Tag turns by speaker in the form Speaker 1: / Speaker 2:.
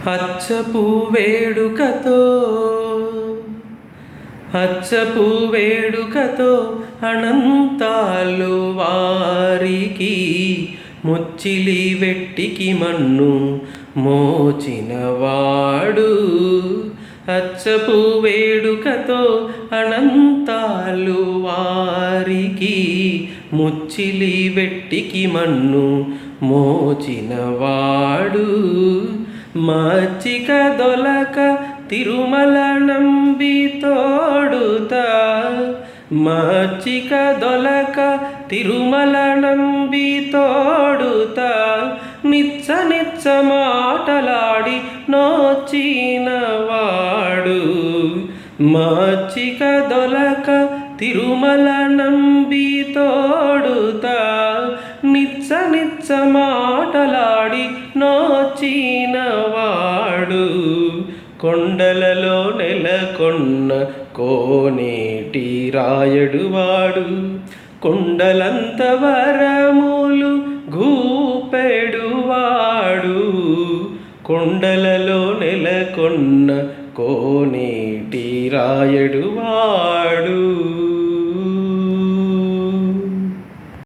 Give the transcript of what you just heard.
Speaker 1: అచ్చపు వేడుకతో అనంతాలు వారికి ముచ్చిలి వెట్టికి మన్ను మోచినవాడు. అచ్చపు వేడుకతో అనంతాలు వారికి ముచ్చిలి వెట్టికి మన్ను మోచినవాడు. మచ్చిక దొలక తిరుమల నంబి తోడుతా, మచ్చిక దొలక తిరుమల నంబి తోడుతా, నిచ్చ నిచ్చ మాటలాడి నోచినవాడు. మచ్చిక దొలక తిరుమల నంబి తోడుతా, నిచ్చ నిచ్చ మాటలాడి నోచినవాడు. కొండలలో నెలకొన్న కోనేటి రాయడువాడు, కొండలంత వరములు గూపెడువాడు. కొండలలో నెలకొన్న కోనేటి రాయడువాడు.